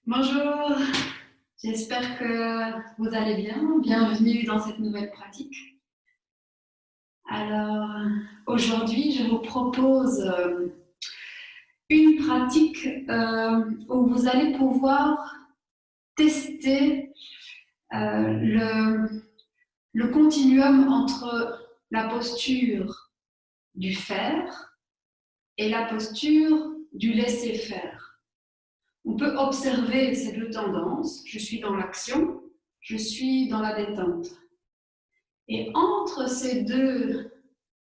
Bonjour, j'espère que vous allez bien. Bienvenue dans cette nouvelle pratique. Alors, aujourd'hui, je vous propose une pratique où vous allez pouvoir tester le continuum entre la posture du faire et la posture du laisser faire. On peut observer ces deux tendances. Je suis dans l'action, je suis dans la détente. Et entre ces deux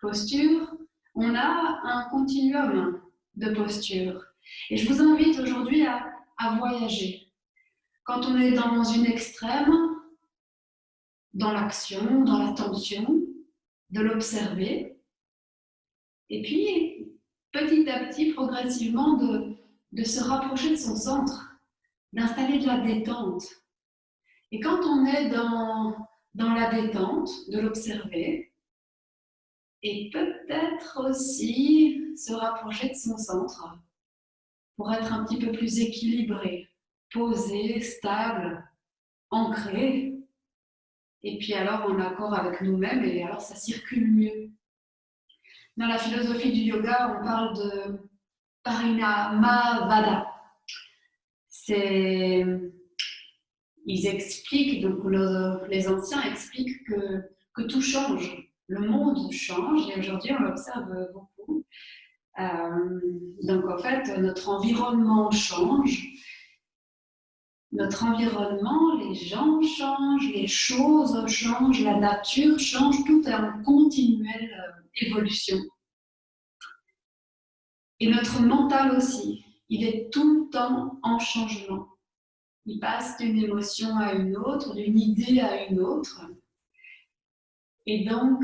postures, on a un continuum de postures. Et je vous invite aujourd'hui à voyager. Quand on est dans une extrême, dans l'action, dans la tension, de l'observer. Et puis, petit à petit, progressivement, de se rapprocher de son centre, d'installer de la détente. Et quand on est dans la détente, de l'observer, et peut-être aussi se rapprocher de son centre pour être un petit peu plus équilibré, posé, stable, ancré, et puis alors en accord avec nous-mêmes, et alors ça circule mieux. Dans la philosophie du yoga, on parle de Parinamavada. Ils expliquent, donc les anciens expliquent que tout change, le monde change, et aujourd'hui on l'observe beaucoup. Donc en fait, notre environnement change, les gens changent, les choses changent, la nature change, tout est en continuelle évolution. Et notre mental aussi, il est tout le temps en changement. Il passe d'une émotion à une autre, d'une idée à une autre. Et donc,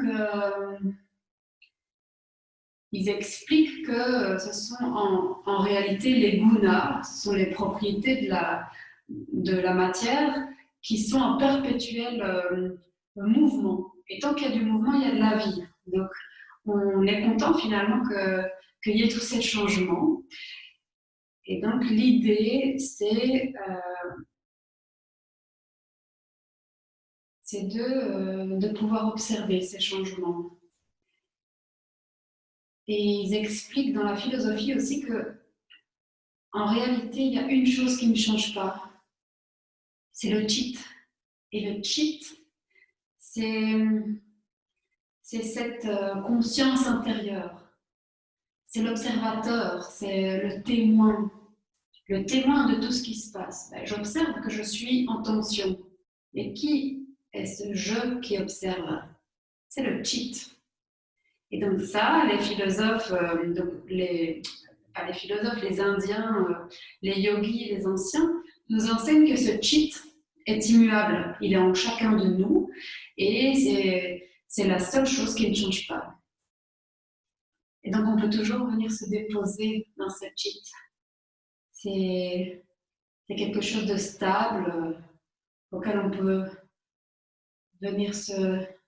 ils expliquent que ce sont en réalité les gunas, ce sont les propriétés de la matière qui sont en perpétuel mouvement. Et tant qu'il y a du mouvement, il y a de la vie. Donc, on est content finalement qu'il y ait tous ces changements. Et donc, l'idée, c'est de pouvoir observer ces changements. Et ils expliquent dans la philosophie aussi que, en réalité, il y a une chose qui ne change pas, c'est le chit. Et le chit, c'est cette conscience intérieure. C'est l'observateur, c'est le témoin de tout ce qui se passe. J'observe que je suis en tension. Et qui est ce je qui observe? C'est le chit. Et donc ça, les philosophes, pas les philosophes, les Indiens, les yogis, les anciens, nous enseignent que ce chit est immuable. Il est en chacun de nous et c'est la seule chose qui ne change pas. Et donc on peut toujours venir se déposer dans ce chit. C'est quelque chose de stable auquel on peut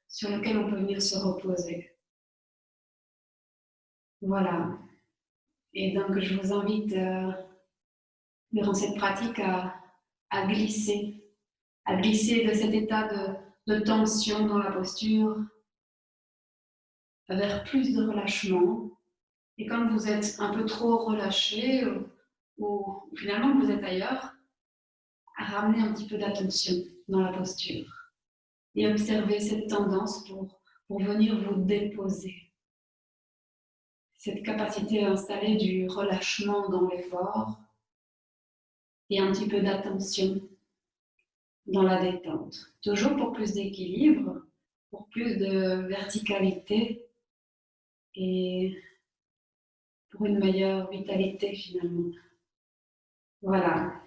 sur lequel on peut venir se reposer. Voilà. Et donc, je vous invite, durant cette pratique, à glisser de cet état de tension dans la posture vers plus de relâchement. Et quand vous êtes un peu trop relâché ou finalement que vous êtes ailleurs, à ramener un petit peu d'attention dans la posture et observer cette tendance pour venir vous déposer. Cette capacité à installer du relâchement dans l'effort et un petit peu d'attention dans la détente. Toujours pour plus d'équilibre, pour plus de verticalité et pour une meilleure vitalité finalement. Voilà.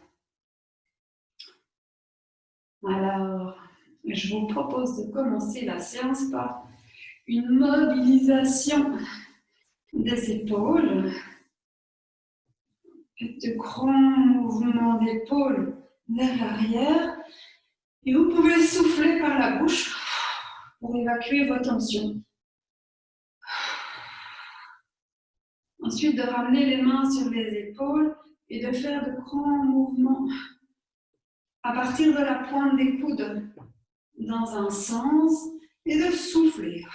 Alors, je vous propose de commencer la séance par une mobilisation des épaules. De grands mouvements d'épaules vers l'arrière. Et vous pouvez souffler par la bouche pour évacuer vos tensions. Ensuite, de ramener les mains sur les épaules et de faire de grands mouvements à partir de la pointe des coudes dans un sens et de souffler.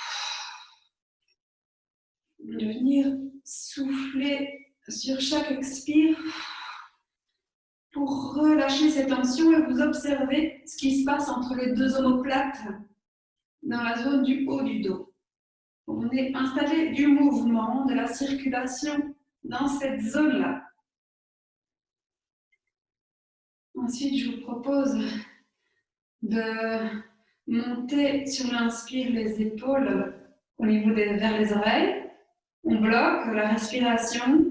De venir souffler sur chaque expire pour relâcher ces tensions et vous observez ce qui se passe entre les deux omoplates dans la zone du haut du dos. On est installé du mouvement, de la circulation dans cette zone-là. Ensuite, je vous propose de monter sur l'inspire les épaules au niveau vers les oreilles. On bloque la respiration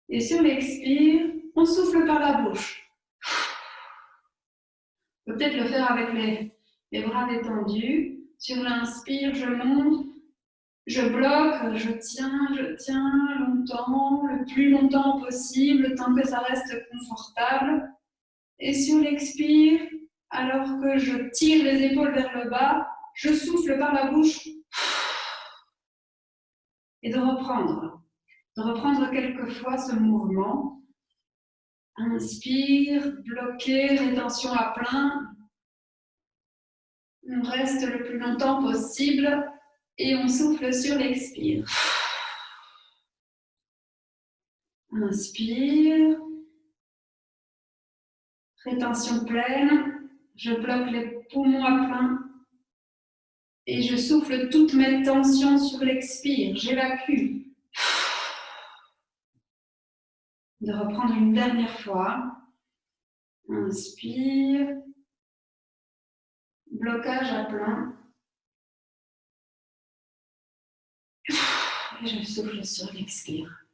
et sur l'expire, on souffle par la bouche. On peut peut-être le faire avec les bras détendus. Sur l'inspire, je monte, je bloque, je tiens longtemps, le plus longtemps possible, tant que ça reste confortable. Et sur l'expire, alors que je tire les épaules vers le bas, je souffle par la bouche. Et de reprendre quelquefois ce mouvement. Inspire, bloquer, rétention à plein. On reste le plus longtemps possible et on souffle sur l'expire. Inspire. Rétention pleine. Je bloque les poumons à plein. Et je souffle toutes mes tensions sur l'expire. J'évacue. De reprendre une dernière fois. Inspire. Blocage à plein. Et je souffle sur l'expire.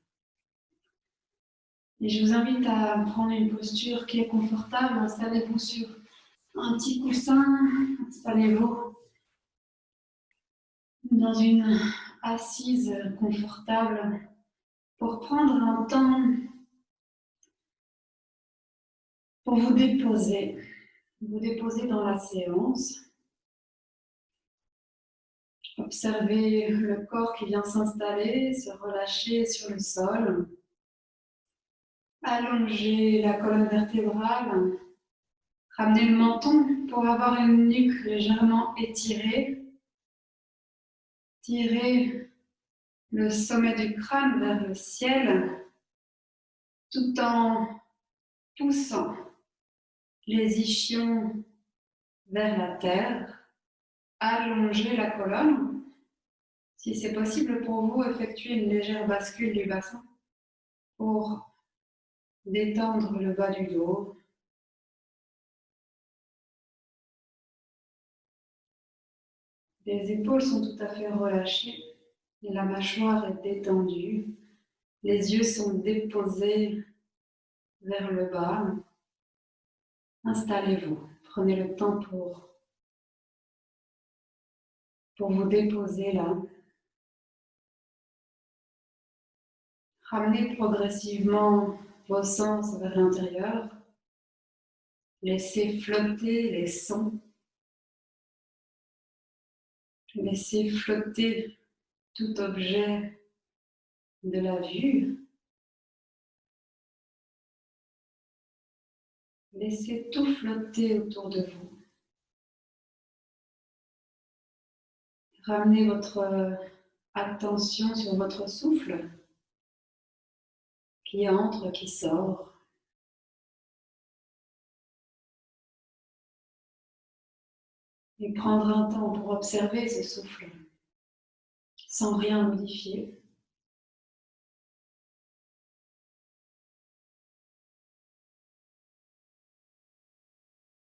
Et je vous invite à prendre une posture qui est confortable. Installez-vous sur un petit coussin. Installez-vous dans une assise confortable pour prendre un temps pour vous déposer dans la séance. Observez le corps qui vient s'installer, se relâcher sur le sol. Allongez la colonne vertébrale. Ramenez le menton pour avoir une nuque légèrement étirée. Tirez le sommet du crâne vers le ciel tout en poussant les ischions vers la terre. Allongez la colonne. Si c'est possible pour vous, effectuez une légère bascule du bassin pour détendre le bas du dos. Les épaules sont tout à fait relâchées. La mâchoire est détendue. Les yeux sont déposés vers le bas. Installez-vous. Prenez le temps pour vous déposer là. Ramenez progressivement vos sens vers l'intérieur. Laissez flotter les sons. Laissez flotter tout objet de la vue. Laissez tout flotter autour de vous. Ramenez votre attention sur votre souffle qui entre, qui sort. Et prendre un temps pour observer ce souffle sans rien modifier.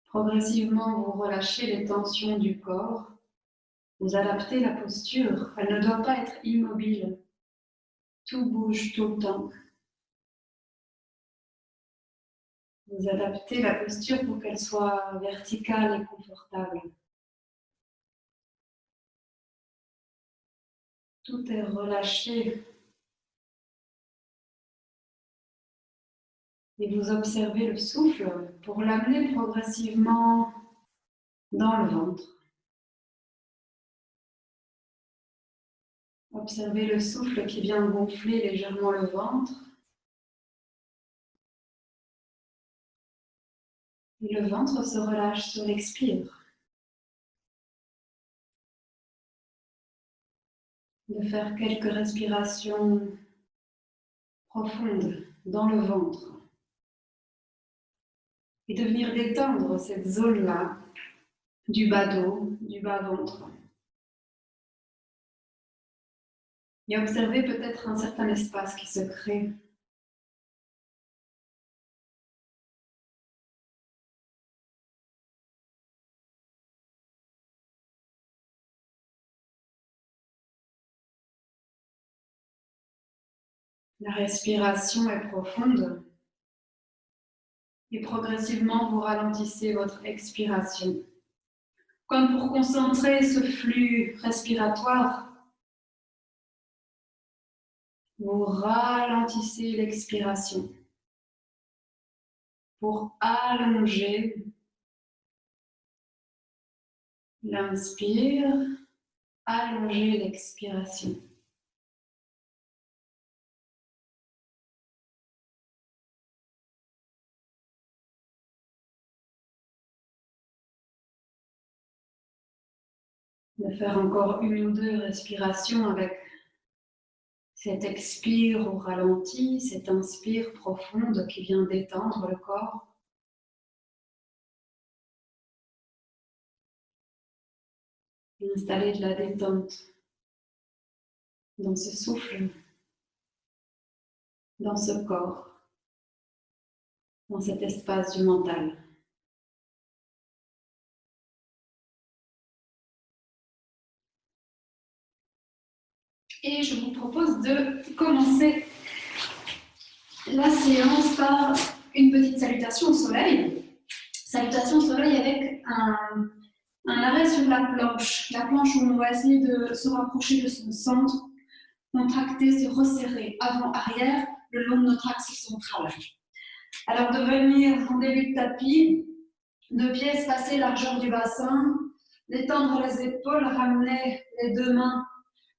Progressivement, vous relâchez les tensions du corps. Vous adaptez la posture. Elle ne doit pas être immobile. Tout bouge tout le temps. Vous adaptez la posture pour qu'elle soit verticale et confortable. Tout est relâché. Et vous observez le souffle pour l'amener progressivement dans le ventre. Observez le souffle qui vient gonfler légèrement le ventre. Et le ventre se relâche sur l'expire. De faire quelques respirations profondes dans le ventre. Et de venir détendre cette zone-là du bas dos, du bas ventre. Et observer peut-être un certain espace qui se crée. La respiration est profonde et progressivement vous ralentissez votre expiration. Comme pour concentrer ce flux respiratoire, vous ralentissez l'expiration pour allonger l'inspire, allonger l'expiration. De faire encore une ou deux respirations avec cet expire au ralenti, cette inspire profonde qui vient détendre le corps. Et installer de la détente dans ce souffle, dans ce corps, dans cet espace du mental. Et je vous propose de commencer la séance par une petite salutation au soleil. Salutation au soleil avec un arrêt sur la planche où on va essayer de se rapprocher de son centre, contracter, se resserrer avant-arrière le long de notre axe central. Alors de venir en début de tapis, deux pieds espacés, largeur du bassin, détendre les épaules, ramener les deux mains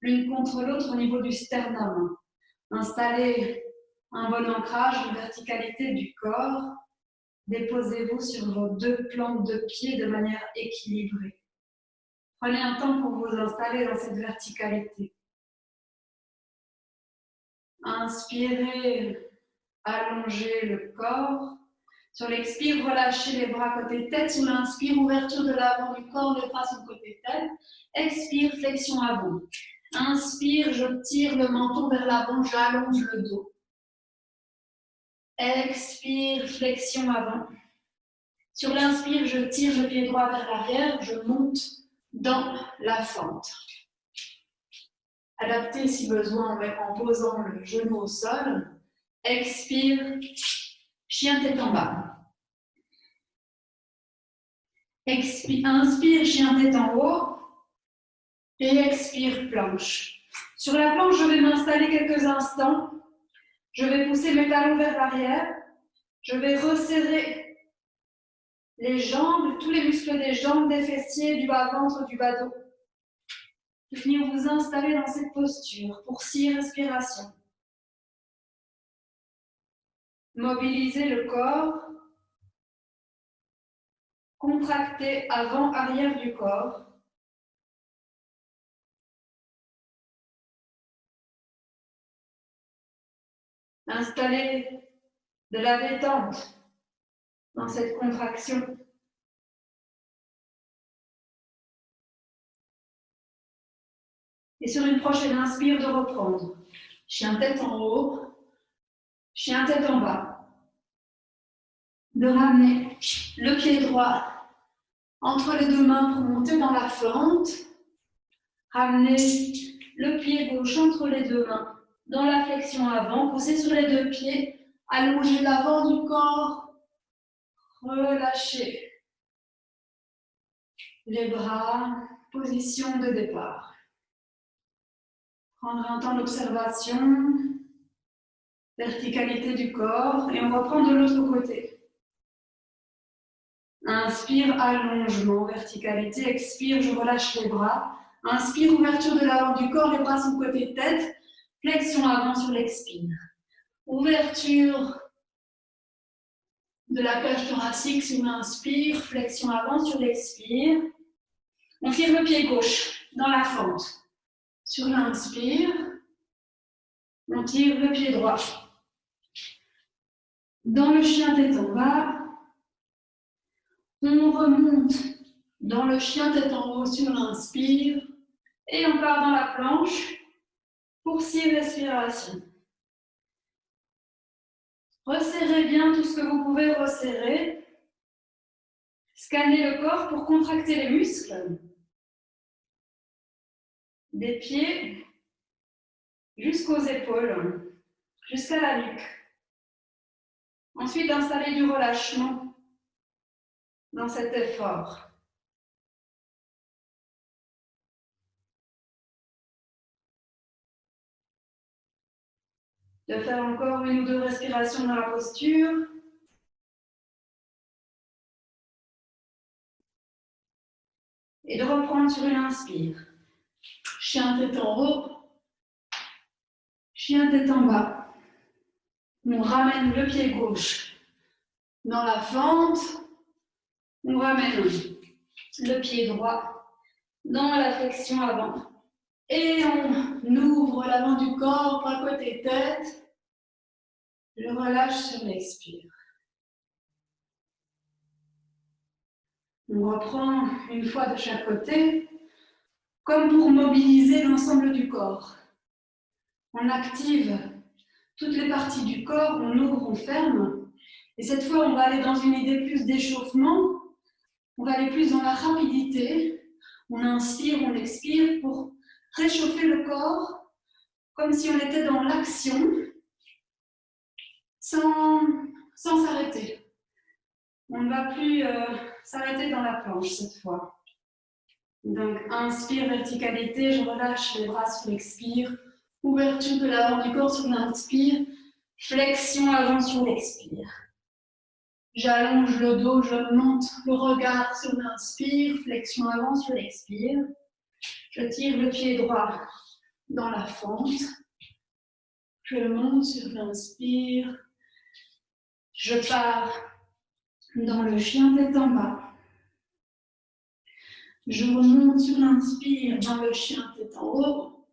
l'une contre l'autre au niveau du sternum. Installer un bon ancrage, une verticalité du corps. Déposez-vous sur vos deux plantes de pied de manière équilibrée. Prenez un temps pour vous installer dans cette verticalité. Inspirez, allongez le corps. Sur l'expire, relâchez les bras côté tête. Sur l'inspire, ouverture de l'avant du corps, les bras sur le côté tête. Expire, flexion avant. Inspire, je tire le menton vers l'avant, j'allonge le dos. Expire, flexion avant. Sur l'inspire, je tire le pied droit vers l'arrière, je monte dans la fente. Adaptez si besoin en posant le genou au sol. Expire, chien tête en bas. Expire, inspire, chien tête en haut. Et expire, planche. Sur la planche, je vais m'installer quelques instants. Je vais pousser mes talons vers l'arrière. Je vais resserrer les jambes, tous les muscles des jambes, des fessiers, du bas-ventre, du bas dos. Venir vous installer dans cette posture pour 6 respirations. Mobilisez le corps. Contractez avant-arrière du corps. Installez de la détente dans cette contraction. Et sur une prochaine inspire, de reprendre. Chien tête en haut, chien tête en bas. De ramener le pied droit entre les deux mains pour monter dans la fente. Ramenez le pied gauche entre les deux mains dans la flexion avant. Poussez sur les deux pieds. Allongez l'avant du corps. Relâchez les bras. Position de départ. Prendre un temps d'observation. Verticalité du corps. Et on reprend de l'autre côté. Inspire, allongement, verticalité. Expire, je relâche les bras. Inspire, ouverture de l'avant du corps, les bras sur le côté de tête. Flexion avant sur l'expire. Ouverture de la cage thoracique sur l'inspire, flexion avant sur l'expire. On tire le pied gauche dans la fente. Sur l'inspire, on tire le pied droit. Dans le chien tête en bas, on remonte dans le chien tête en haut sur l'inspire et on part dans la planche pour 6 respirations. Resserrez bien tout ce que vous pouvez resserrer. Scannez le corps pour contracter les muscles. Des pieds jusqu'aux épaules, jusqu'à la nuque. Ensuite, installez du relâchement dans cet effort. De faire encore 1 ou 2 respirations dans la posture. Et de reprendre sur une inspire. Chien tête en haut, chien tête en bas. On ramène le pied gauche dans la fente. On ramène le pied droit dans la flexion avant. Et on ouvre l'avant du corps par le côté tête. Je relâche sur l'expire. On reprend une fois de chaque côté, comme pour mobiliser l'ensemble du corps. On active toutes les parties du corps, on ouvre, on ferme. Et cette fois, on va aller dans une idée plus d'échauffement. On va aller plus dans la rapidité. On inspire, on expire pour réchauffer le corps, comme si on était dans l'action, sans s'arrêter. On ne va plus s'arrêter dans la planche cette fois. Donc, inspire, verticalité, je relâche les bras sur l'expire. Ouverture de l'avant du corps sur l'inspire. Flexion avant sur l'expire. J'allonge le dos, je monte le regard sur l'inspire. Flexion avant sur l'expire. Je tire le pied droit dans la fente. Je monte sur l'inspire. Je pars dans le chien tête en bas. Je remonte sur l'inspire dans le chien tête en haut.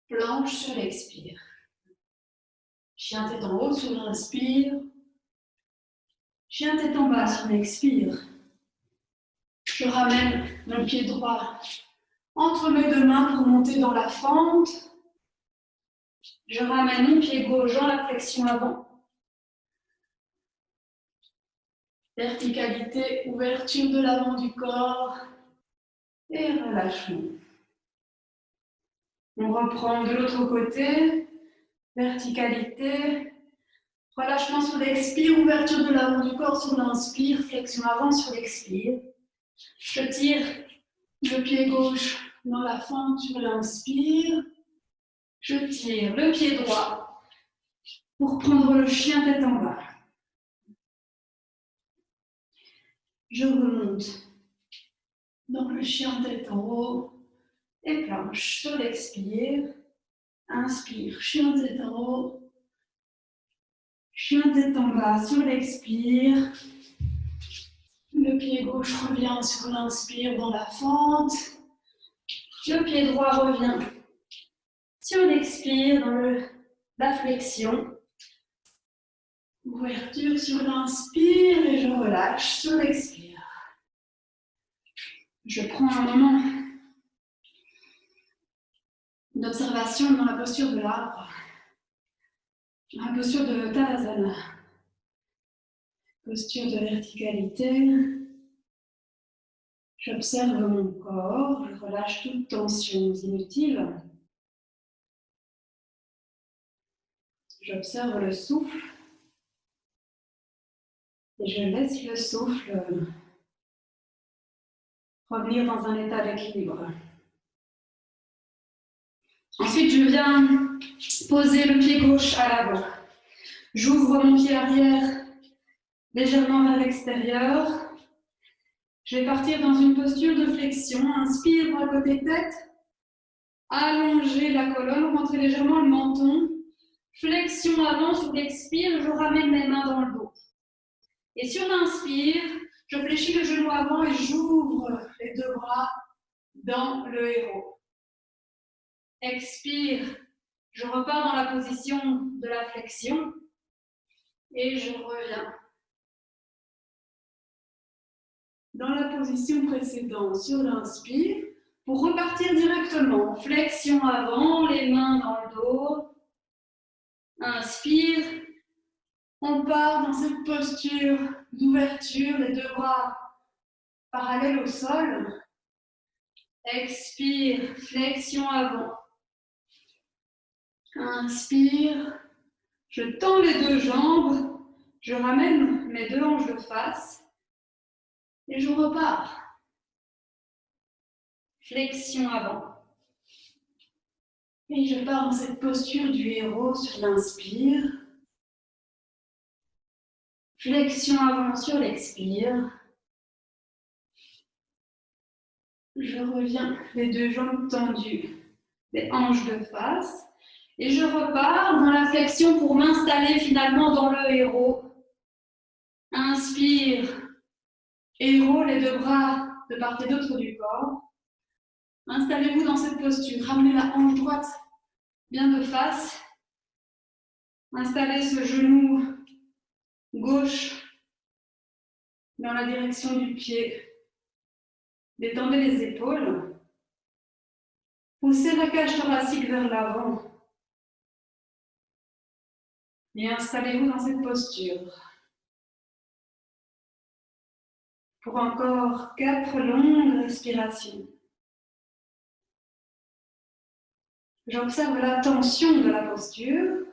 Planche sur l'expire. Chien tête en haut sur l'inspire. Chien tête en bas sur l'expire. Je ramène mon pied droit entre mes 2 mains pour monter dans la fente. Je ramène mon pied gauche dans la flexion avant. Verticalité, ouverture de l'avant du corps et relâchement. On reprend de l'autre côté, verticalité, relâchement sur l'expire, ouverture de l'avant du corps sur l'inspire, flexion avant sur l'expire. Je tire le pied gauche dans la fente sur l'inspire. Je tire le pied droit pour prendre le chien tête en bas. Je remonte dans le chien tête en haut et planche sur l'expire. Inspire, chien tête en haut. Chien tête en bas sur l'expire. Le pied gauche revient sur l'inspire dans la fente. Le pied droit revient sur l'expire dans la flexion. Ouverture sur l'inspire et je relâche sur l'expire. Je prends un moment d'observation dans la posture de l'arbre, dans la posture de Tadasana. Posture de verticalité. J'observe mon corps, je relâche toute tension inutile. J'observe le souffle et je laisse le souffle revenir dans un état d'équilibre. Ensuite, je viens poser le pied gauche à l'avant. J'ouvre mon pied arrière légèrement vers l'extérieur. Je vais partir dans une posture de flexion. Inspire par le côté tête. Allonger la colonne, rentrer légèrement le menton. Flexion avant sur l'expire, je ramène mes mains dans le dos. Et sur l'inspire, je fléchis le genou avant et j'ouvre les deux bras dans le héros. Expire, je repars dans la position de la flexion et je reviens dans la position précédente sur l'inspire pour repartir directement. Flexion avant, les mains dans le dos. Inspire, on part dans cette posture d'ouverture, les deux bras parallèles au sol. Expire, flexion avant. Inspire, je tends les deux jambes, je ramène mes deux hanches de face et je repars. Flexion avant. Et je pars dans cette posture du héros sur l'inspire. Flexion avant sur l'expire. Je reviens, les deux jambes tendues, les hanches de face. Et je repars dans la flexion pour m'installer finalement dans le héros. Inspire, héros, les deux bras de part et d'autre du corps. Installez-vous dans cette posture. Ramenez la hanche droite bien de face. Installez ce genou gauche dans la direction du pied. Détendez les épaules. Poussez la cage thoracique vers l'avant. Et installez-vous dans cette posture. Pour encore 4 longues respirations. J'observe la tension de la posture.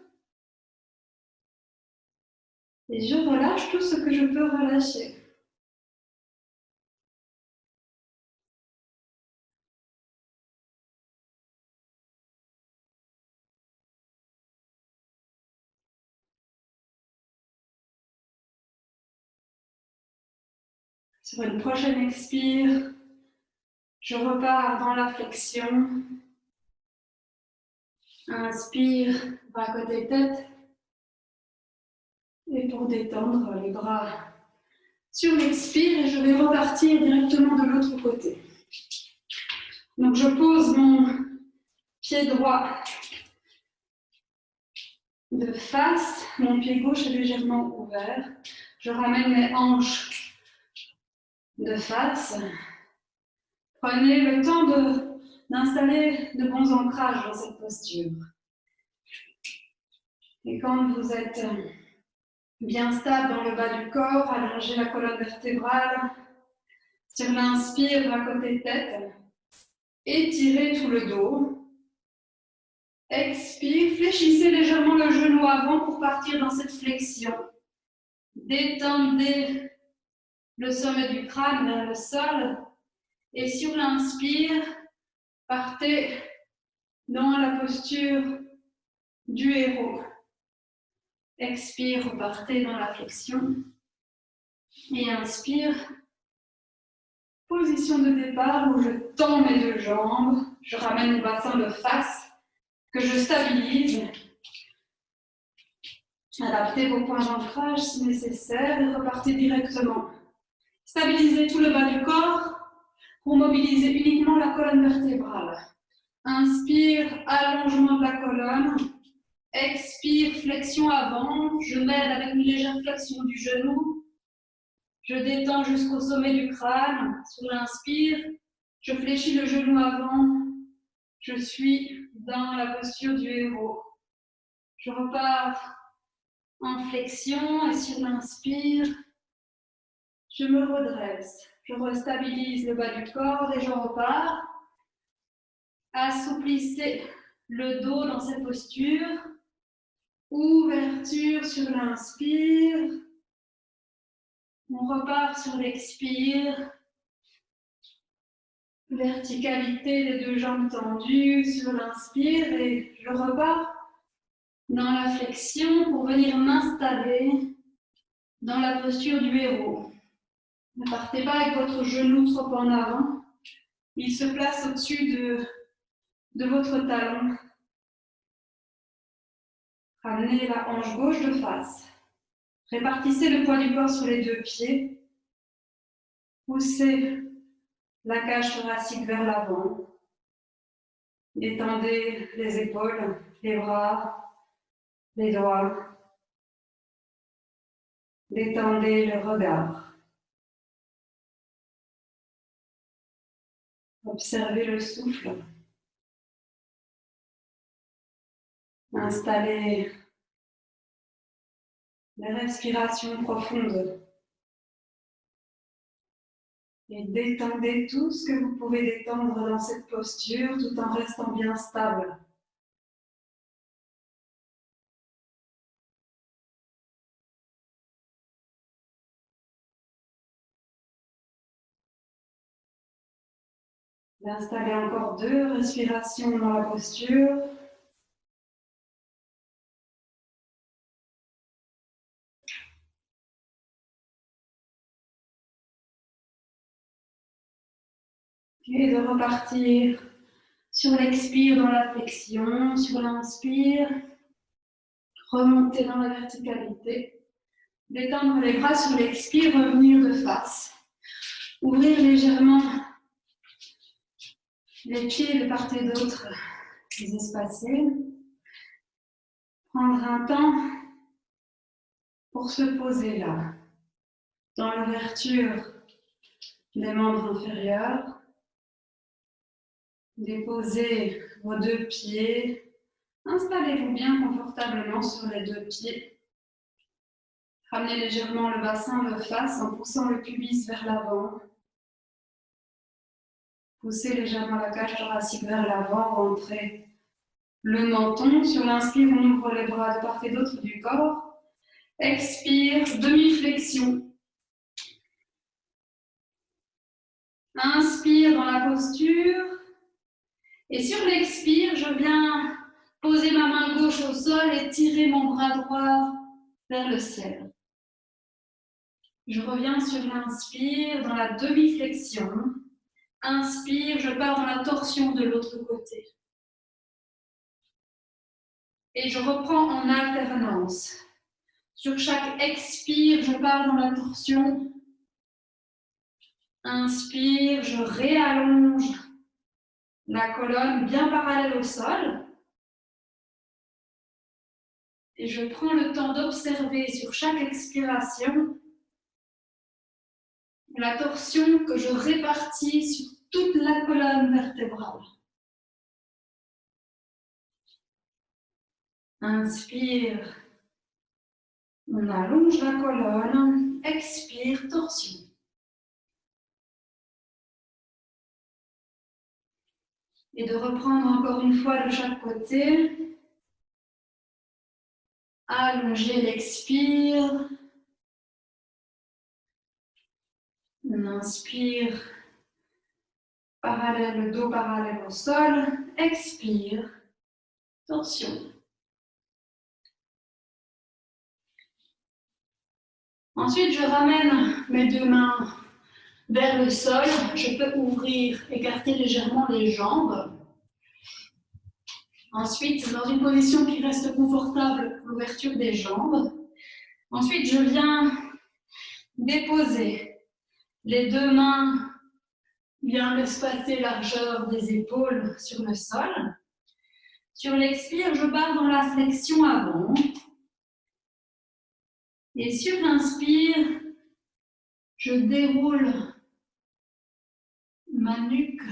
Et je relâche tout ce que je peux relâcher. Sur une prochaine expire, je repars dans la flexion. Inspire, bras côté tête. Et pour détendre les bras sur l'expire, et je vais repartir directement de l'autre côté. Donc je pose mon pied droit de face, mon pied gauche est légèrement ouvert. Je ramène mes hanches de face. Prenez le temps d'installer de bons ancrages dans cette posture. Et quand vous êtes bien stable dans le bas du corps, allongez la colonne vertébrale. Sur l'inspire, bras côté tête. Étirez tout le dos. Expire, fléchissez légèrement le genou avant pour partir dans cette flexion. Détendez le sommet du crâne vers le sol. Et sur l'inspire, partez dans la posture du héros. Expire, repartez dans la flexion. Et inspire, position de départ où je tends mes deux jambes. Je ramène mon bassin de face que je stabilise. Adaptez vos points d'ancrage si nécessaire et repartez directement. Stabilisez tout le bas du corps pour mobiliser uniquement la colonne vertébrale. Inspire, allongement de la colonne. Expire, flexion avant. Je m'aide avec une légère flexion du genou. Je détends jusqu'au sommet du crâne. Sur l'inspire, je fléchis le genou avant. Je suis dans la posture du héros. Je repars en flexion et sur l'inspire, je me redresse. Je restabilise le bas du corps et je repars. Assouplissez le dos dans cette posture. Ouverture sur l'inspire. On repart sur l'expire. Verticalité, les deux jambes tendues sur l'inspire et je repars dans la flexion pour venir m'installer dans la posture du héros. Ne partez pas avec votre genou trop en avant. Il se place au-dessus de votre talon. Ramenez la hanche gauche de face. Répartissez le poids du corps sur les deux pieds. Poussez la cage thoracique vers l'avant. Détendez les épaules, les bras, les doigts. Détendez le regard. Observez le souffle. Installez les respirations profondes. Et détendez tout ce que vous pouvez détendre dans cette posture tout en restant bien stable. Installez encore 2 respirations dans la posture. Et de repartir sur l'expire dans la flexion, sur l'inspire, remonter dans la verticalité, détendre les bras sur l'expire, revenir de face, ouvrir légèrement les pieds de part et d'autre, les espacer, prendre un temps pour se poser là, dans l'ouverture des membres inférieurs. Déposez vos 2 pieds. Installez-vous bien confortablement sur les 2 pieds. Ramenez légèrement le bassin de face en poussant le pubis vers l'avant. Poussez légèrement la cage thoracique vers l'avant, rentrez le menton. Sur l'inspire, on ouvre les bras de part et d'autre du corps. Expire, demi-flexion. Inspire dans la posture. Et sur l'expire, je viens poser ma main gauche au sol et tirer mon bras droit vers le ciel. Je reviens sur l'inspire dans la demi-flexion. Inspire, je pars dans la torsion de l'autre côté. Et je reprends en alternance. Sur chaque expire, je pars dans la torsion. Inspire, je réallonge la colonne bien parallèle au sol. Et je prends le temps d'observer sur chaque expiration la torsion que je répartis sur toute la colonne vertébrale. Inspire, on allonge la colonne. Expire, torsion. Et de reprendre encore une fois de chaque côté. Allonger l'expire. On inspire, parallèle, le dos parallèle au sol. Expire, torsion. Ensuite, je ramène mes 2 mains vers le sol. Je peux ouvrir, écarter légèrement les jambes. Ensuite, dans une position qui reste confortable pour l'ouverture des jambes. Ensuite, je viens déposer les 2 mains bien espacées, largeur des épaules sur le sol. Sur l'expire, je pars dans la flexion avant. Et sur l'inspire, je déroule ma nuque,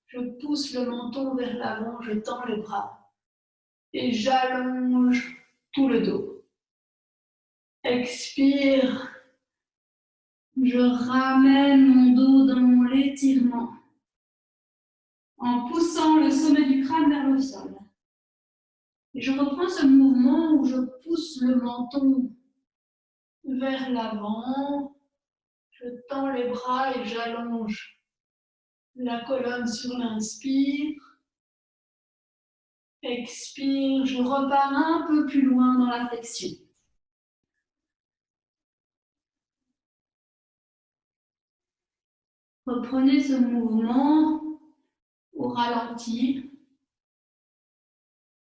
je pousse le menton vers l'avant, je tends les bras et j'allonge tout le dos. Expire, je ramène mon dos dans l'étirement en poussant le sommet du crâne vers le sol. Et je reprends ce mouvement où je pousse le menton vers l'avant, je tends les bras et j'allonge la colonne sur l'inspire. Expire, je repars un peu plus loin dans la flexion. Reprenez ce mouvement au ralenti.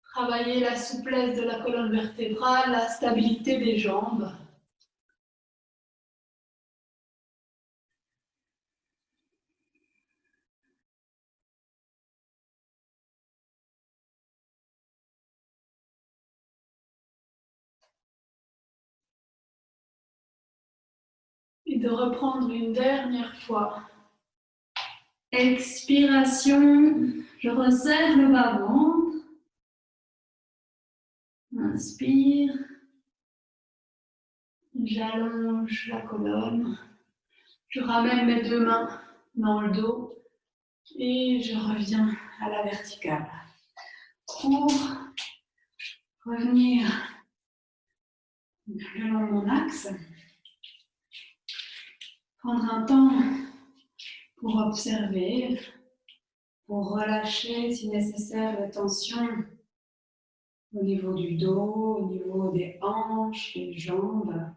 Travaillez la souplesse de la colonne vertébrale, la stabilité des jambes. et de reprendre une dernière fois. Expiration, je resserre le bas-ventre. Inspire. J'allonge la colonne. Je ramène mes deux mains dans le dos et je reviens à la verticale. Pour revenir le long de mon axe, prendre un temps pour observer, pour relâcher si nécessaire les tensions au niveau du dos, au niveau des hanches, des jambes.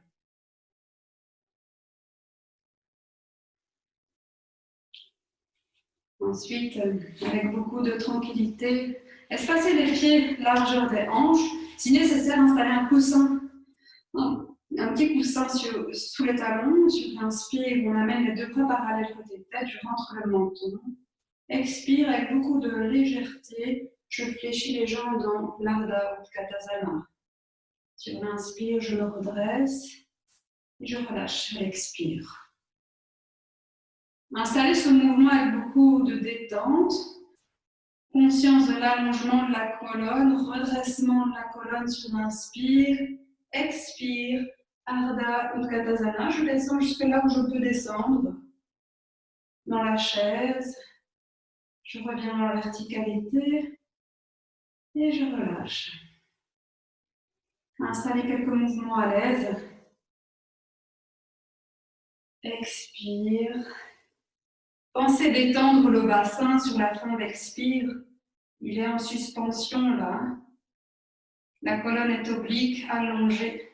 Ensuite, avec beaucoup de tranquillité, espacer les pieds, largeur des hanches. Si nécessaire, installer un coussin, un petit coussin sous les talons. Sur l'inspire, on amène les deux bras parallèles côté de tête, je rentre le menton. Expire avec beaucoup de légèreté, je fléchis les jambes dans l'Ardha Utkatasana. Sur l'inspire, je me redresse et je relâche à l'expire. Installez ce mouvement avec beaucoup de détente, conscience de l'allongement de la colonne, redressement de la colonne sur l'inspire, expire, Ardha Utkatasana. Je descends jusque là où je peux descendre, dans la chaise. Je reviens dans la verticalité et je relâche. Installez quelques mouvements à l'aise. Expire. Pensez d'étendre le bassin sur la fin d'expire. Il est en suspension là. La colonne est oblique, allongée.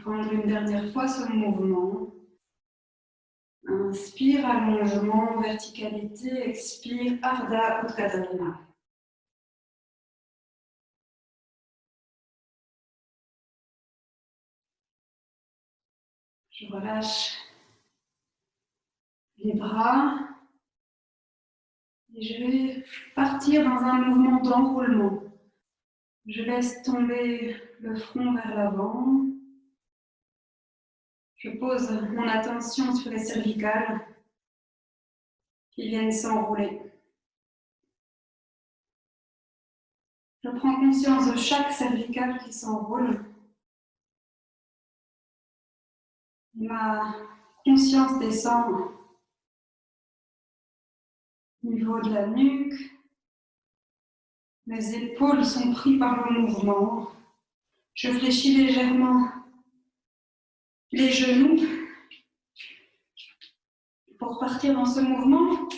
Prendre une dernière fois ce mouvement. Inspire, allongement, verticalité. Expire, Ardha Utkatasana. Je relâche les bras. Et je vais partir dans un mouvement d'enroulement. Je laisse tomber le front vers l'avant. Je pose mon attention sur les cervicales qui viennent s'enrouler. Je prends conscience de chaque cervicale qui s'enroule. Ma conscience descend au niveau de la nuque. Mes épaules sont prises par le mouvement. Je fléchis légèrement les genoux pour partir dans ce mouvement.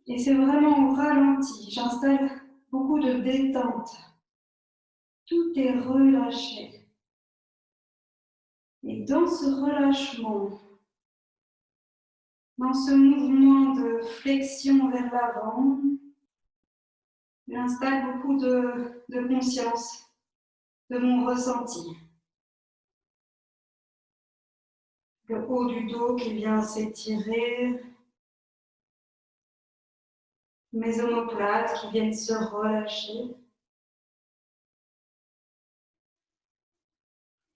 Et c'est vraiment au ralenti. J'installe beaucoup de détente. Tout est relâché. Et dans ce relâchement, dans ce mouvement de flexion vers l'avant, j'installe beaucoup de conscience de mon ressenti. Le haut du dos qui vient s'étirer, mes omoplates qui viennent se relâcher,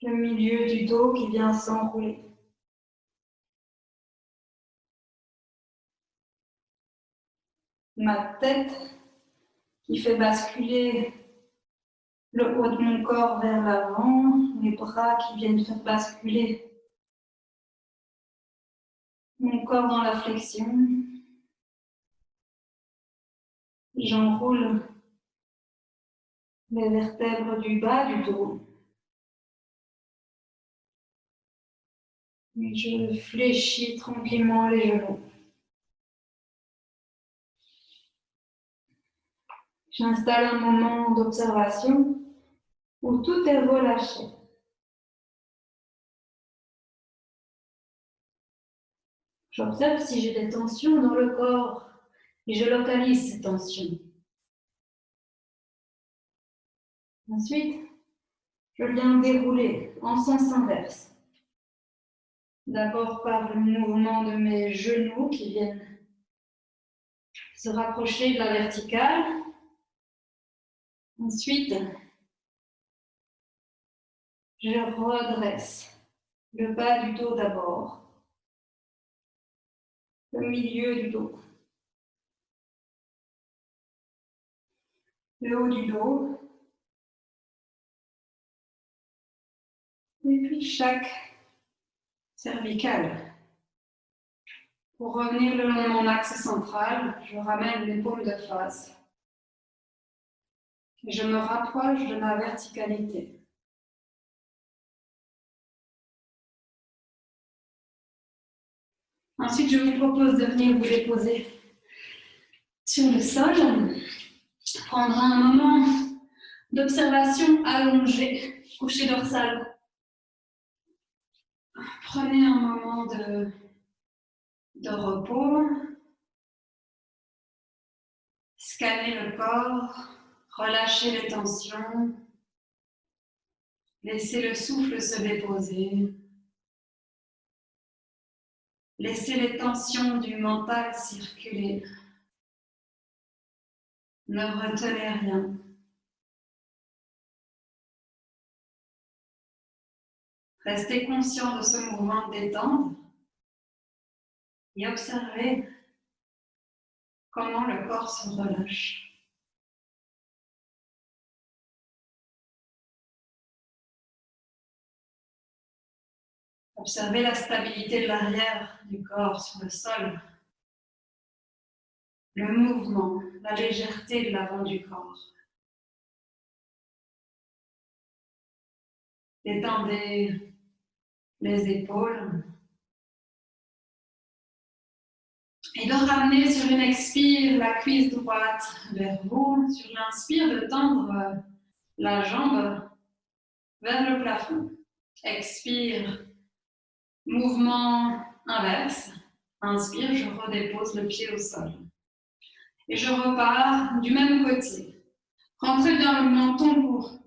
le milieu du dos qui vient s'enrouler. Ma tête qui fait basculer le haut de mon corps vers l'avant, mes bras qui viennent faire basculer mon corps dans la flexion. J'enroule les vertèbres du bas du dos. Et je fléchis tranquillement les genoux. J'installe un moment d'observation où tout est relâché. J'observe si j'ai des tensions dans le corps et je localise ces tensions. Ensuite, je viens dérouler en sens inverse. D'abord par le mouvement de mes genoux qui viennent se rapprocher de la verticale. Ensuite, Je redresse le bas du dos d'abord, le milieu du dos, le haut du dos, et puis chaque cervicale. Pour revenir le long de mon axe central, je ramène les paumes de face et je me rapproche de ma verticalité. Ensuite, je vous propose de venir vous déposer sur le sol, prendre un moment d'observation allongé, couché dorsal. Prenez un moment de repos, scannez le corps, relâchez les tensions, laissez le souffle se déposer, laissez les tensions du mental circuler. Ne retenez rien. Restez conscient de ce mouvement de détente et observez comment le corps se relâche. Observez la stabilité de l'arrière du corps sur le sol, le mouvement, la légèreté de l'avant du corps. Détendez les épaules et de ramener sur une expire la cuisse droite vers vous. Sur l'inspire, de tendre la jambe vers le plafond. Expire, mouvement inverse. Inspire, je redépose le pied au sol. Et je repars du même côté. Rentrez bien le menton pour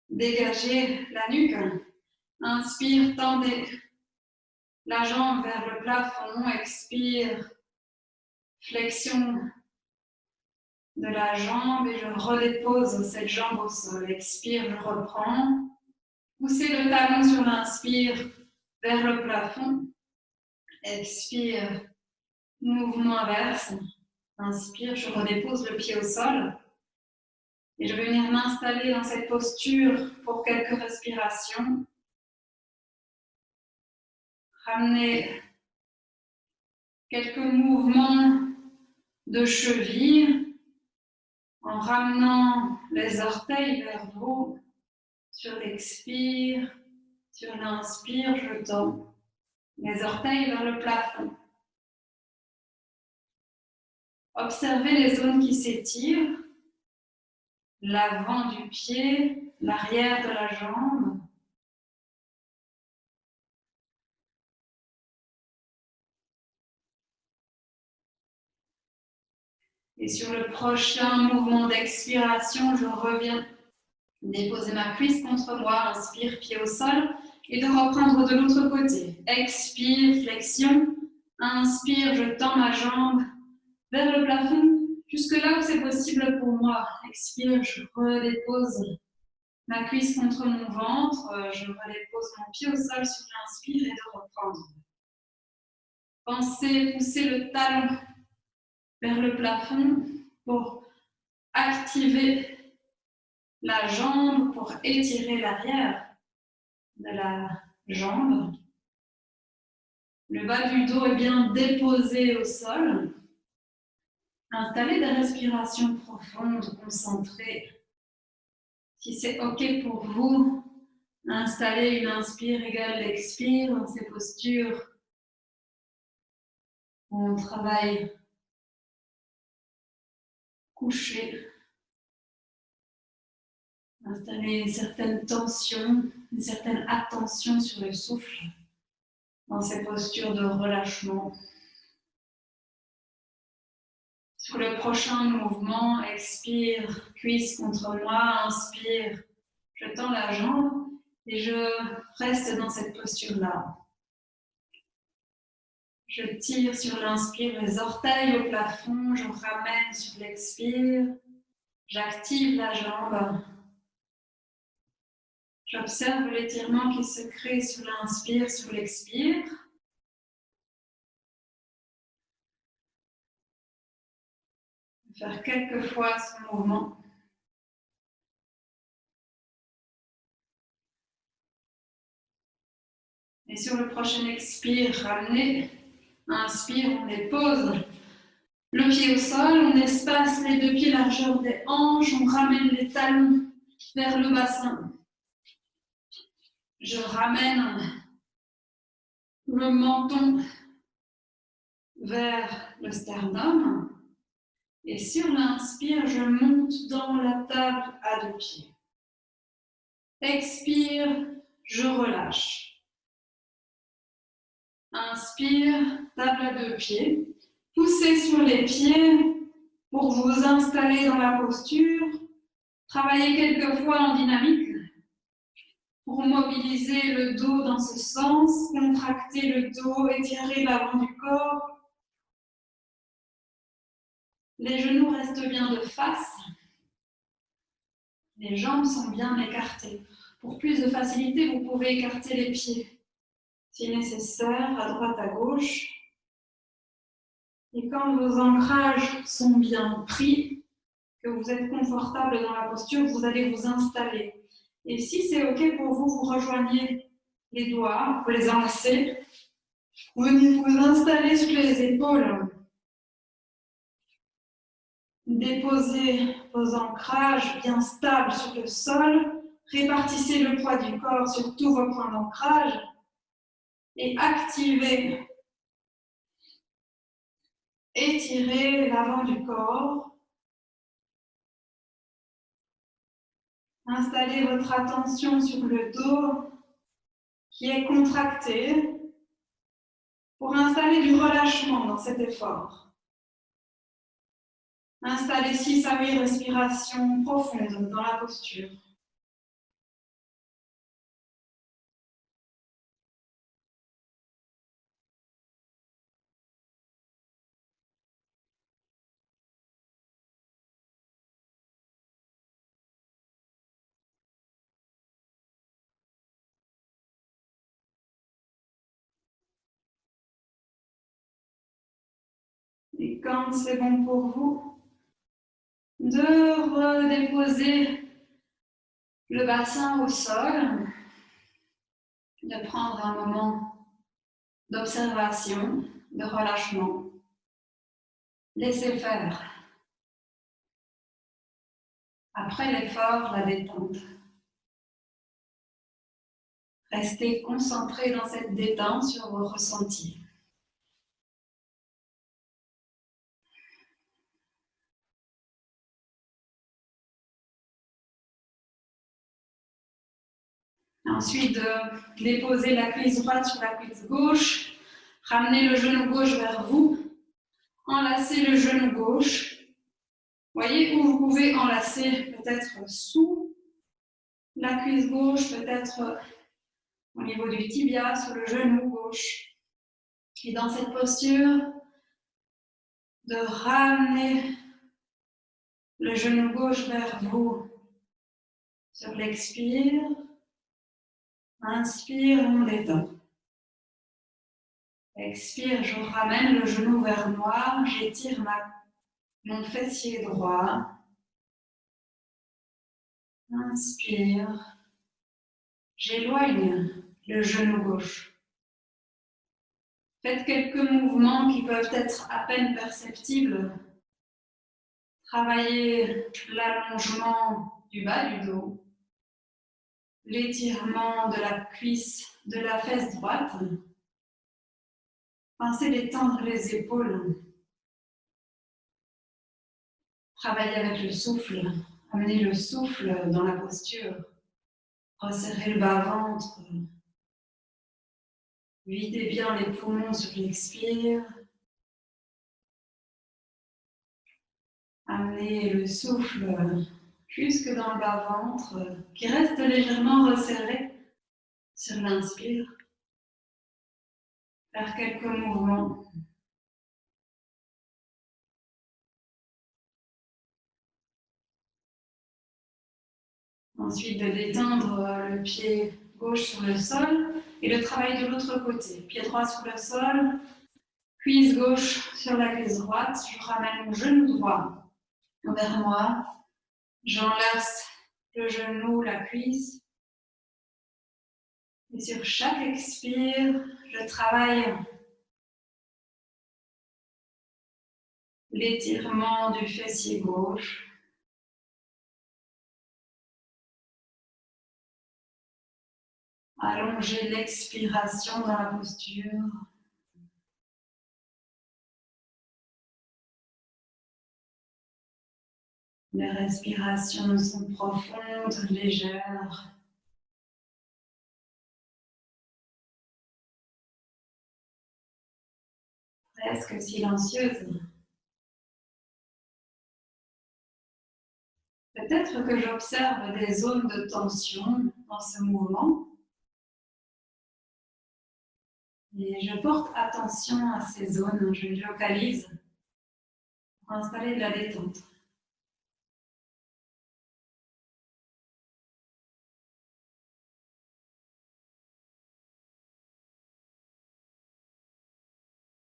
dégager la nuque. Inspire, tendez la jambe vers le plafond. Expire, flexion de la jambe et je redépose cette jambe au sol. Expire, je reprends. Poussez le talon sur l'inspire vers le plafond. Expire, mouvement inverse. Inspire, je redépose le pied au sol. Et je vais venir m'installer dans cette posture pour quelques respirations. Ramener quelques mouvements de cheville en ramenant les orteils vers vous. Sur l'expire, sur l'inspire, je tends les orteils vers le plafond. Observez les zones qui s'étirent, l'avant du pied, l'arrière de la jambe. Et sur le prochain mouvement d'expiration, je reviens déposer ma cuisse contre moi, inspire, pied au sol, et de reprendre de l'autre côté. Expire, flexion, inspire, je tends ma jambe vers le plafond, jusque là où c'est possible pour moi. Expire, je redépose ma cuisse contre mon ventre, je redépose mon pied au sol sur l'inspire et de reprendre. Pensez pousser le talon vers le plafond pour activer la jambe, pour étirer l'arrière de la jambe. Le bas du dos est bien déposé au sol. Installez des respirations profondes, concentrées. Si c'est OK pour vous, installez une inspire égale l'expire dans ces postures où on travaille couché. Installez une certaine tension, une certaine attention sur le souffle dans ces postures de relâchement. Sur le prochain mouvement, expire, cuisse contre moi, inspire, je tends la jambe et je reste dans cette posture-là. Je tire sur l'inspire les orteils au plafond, je ramène sur l'expire, j'active la jambe. J'observe l'étirement qui se crée sur l'inspire, sur l'expire. Faire quelques fois ce mouvement. Et sur le prochain expire, ramenez. Inspire, on dépose le pied au sol, on espace les deux pieds largeur des hanches, on ramène les talons vers le bassin. Je ramène le menton vers le sternum. Et sur l'inspire, je monte dans la table à deux pieds. Expire, je relâche. Inspire, table à deux pieds. Poussez sur les pieds pour vous installer dans la posture. Travaillez quelques fois en dynamique pour mobiliser le dos dans ce sens, contracter le dos, étirer l'avant du corps. Les genoux restent bien de face. Les jambes sont bien écartées. Pour plus de facilité, vous pouvez écarter les pieds, si nécessaire, à droite, à gauche. Et quand vos ancrages sont bien pris, que vous êtes confortable dans la posture, vous allez vous installer. Et si c'est OK pour vous, vous rejoignez les doigts, vous les enlacez. Venez vous installer sur les épaules. Déposez vos ancrages bien stables sur le sol. Répartissez le poids du corps sur tous vos points d'ancrage. Et activez, étirez l'avant du corps. Installez votre attention sur le dos qui est contracté pour installer du relâchement dans cet effort. Installez 6 à 8 respirations profondes dans la posture. Et quand c'est bon pour vous, de redéposer le bassin au sol, de prendre un moment d'observation, de relâchement. Laissez faire. Après l'effort, la détente. Restez concentré dans cette détente sur vos ressentis. Ensuite, de déposer la cuisse droite sur la cuisse gauche. Ramenez le genou gauche vers vous. Enlacez le genou gauche. Voyez où vous pouvez enlacer peut-être sous la cuisse gauche, peut-être au niveau du tibia, sur le genou gauche. Et dans cette posture, de ramener le genou gauche vers vous. Sur l'expire, inspire, on détend. Expire, je ramène le genou vers moi, j'étire mon fessier droit. Inspire, j'éloigne le genou gauche. Faites quelques mouvements qui peuvent être à peine perceptibles. Travaillez l'allongement du bas du dos, l'étirement de la cuisse, de la fesse droite. Pensez d'étendre les épaules. Travaillez avec le souffle. Amenez le souffle dans la posture. Resserrez le bas-ventre. Videz bien les poumons sur l'expire. Amenez le souffle jusque dans le bas-ventre qui reste légèrement resserré sur l'inspire. Faire quelques mouvements. Ensuite, de détendre le pied gauche sur le sol et le travail de l'autre côté. Pied droit sur le sol, cuisse gauche sur la cuisse droite. Je ramène mon genou droit vers moi. J'enlace le genou, la cuisse. Et sur chaque expire, je travaille l'étirement du fessier gauche. Allonger l'expiration dans la posture. Les respirations sont profondes, légères. Presque silencieuses. Peut-être que j'observe des zones de tension dans ce mouvement. Et je porte attention à ces zones, je les localise pour installer de la détente.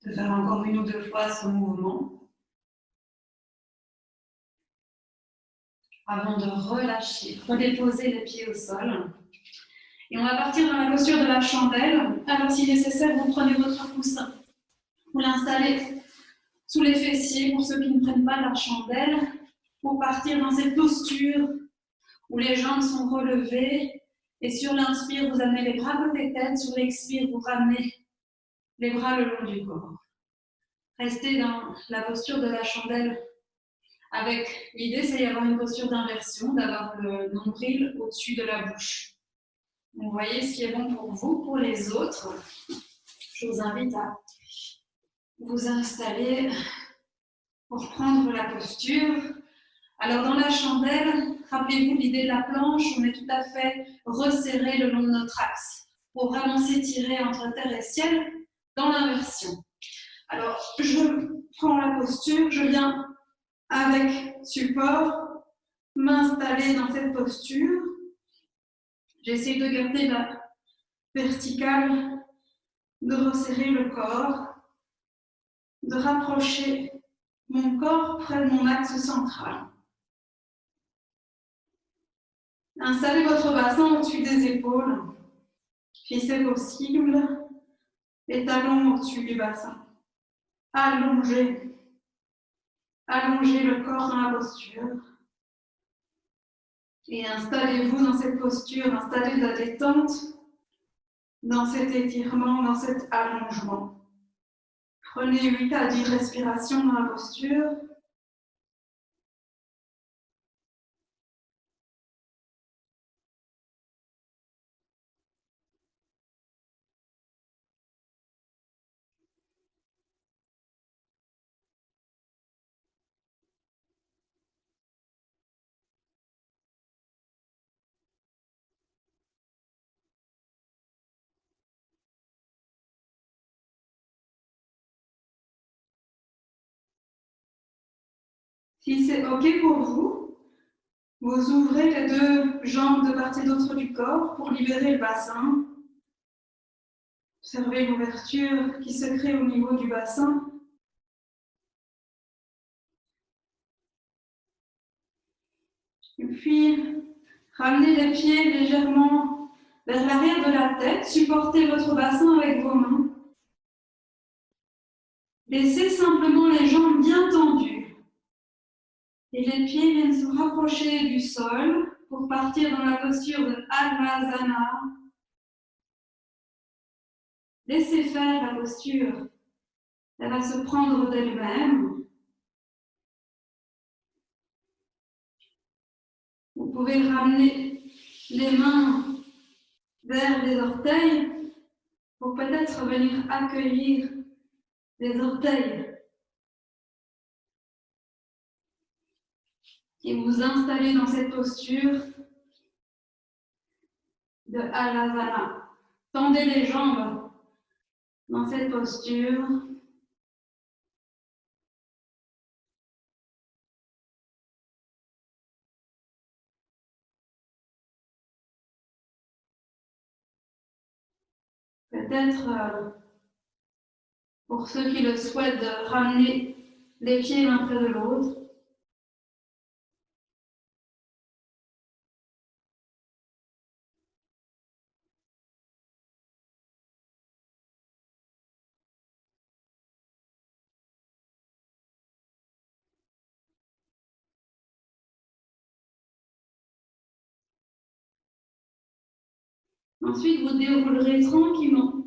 De faire encore une ou deux fois ce mouvement avant de relâcher, redéposer les pieds au sol. Et on va partir dans la posture de la chandelle. Alors, si nécessaire, vous prenez votre coussin. Vous l'installez sous les fessiers pour ceux qui ne prennent pas la chandelle, pour partir dans cette posture où les jambes sont relevées. Et sur l'inspire, vous amenez les bras côté tête. Sur l'expire, vous ramenez les bras le long du corps. Restez dans la posture de la chandelle avec l'idée, c'est d'y avoir une posture d'inversion, d'avoir le nombril au-dessus de la bouche. Vous voyez ce qui est bon pour vous, pour les autres. Je vous invite à vous installer pour prendre la posture. Alors dans la chandelle, rappelez-vous l'idée de la planche, on est tout à fait resserré le long de notre axe pour vraiment s'étirer entre terre et ciel dans l'inversion. Alors je prends la posture, je viens avec support m'installer dans cette posture. J'essaie de garder la verticale, de resserrer le corps, de rapprocher mon corps près de mon axe central. Installez votre bassin au-dessus des épaules, si c'est possible, les talons au-dessus du bassin. Allongez le corps dans la posture. Et installez-vous dans cette posture, installez la détente dans cet étirement, dans cet allongement. Prenez 8 à 10 respirations dans la posture. Si c'est OK pour vous, vous ouvrez les deux jambes de part et d'autre du corps pour libérer le bassin. Observez l'ouverture qui se crée au niveau du bassin. Et puis, ramenez les pieds légèrement vers l'arrière de la tête. Supportez votre bassin avec vos mains. Laissez simplement les jambes bien tendues. Et les pieds viennent se rapprocher du sol pour partir dans la posture de Almazana. Laissez faire la posture. Elle va se prendre d'elle-même. Vous pouvez ramener les mains vers les orteils pour peut-être venir accueillir les orteils. Et vous installer dans cette posture de Alasana. Tendez les jambes dans cette posture. peut-être, pour ceux qui le souhaitent, de ramener les pieds l'un près de l'autre. Ensuite, vous déroulerez tranquillement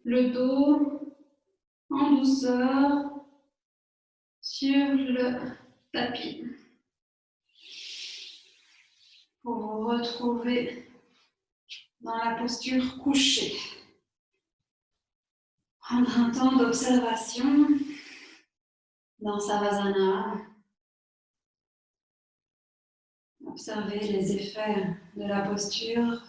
le dos en douceur sur le tapis pour vous retrouver dans la posture couchée. Prendre un temps d'observation dans Savasana. Observez les effets de la posture.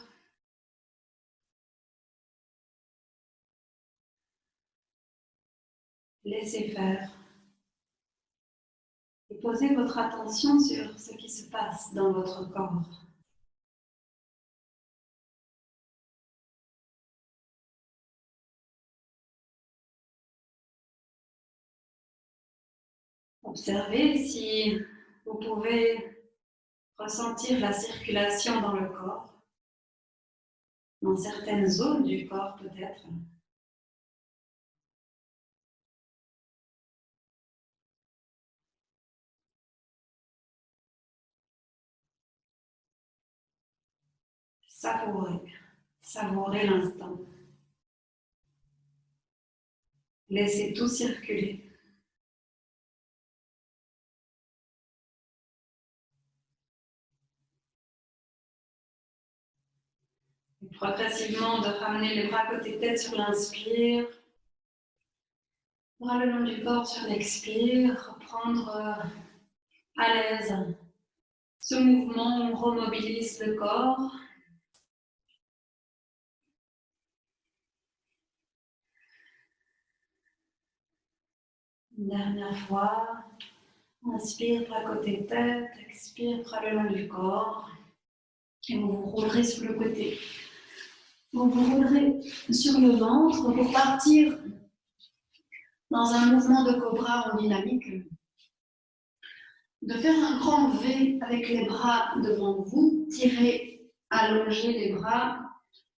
Laissez faire. Et posez votre attention sur ce qui se passe dans votre corps. Observez si vous pouvez ressentir la circulation dans le corps, dans certaines zones du corps peut-être. Savourez l'instant. Laissez tout circuler. Et progressivement, de ramener les bras côté tête sur l'inspire. Bras le long du corps sur l'expire. Reprendre à l'aise ce mouvement, on remobilise le corps. Une dernière fois, inspire, bras côté tête, expire, bras le long du corps. Et vous vous roulerez sur le côté. Vous vous roulerez sur le ventre pour partir dans un mouvement de cobra en dynamique. De faire un grand V avec les bras devant vous, tirez, allongez les bras,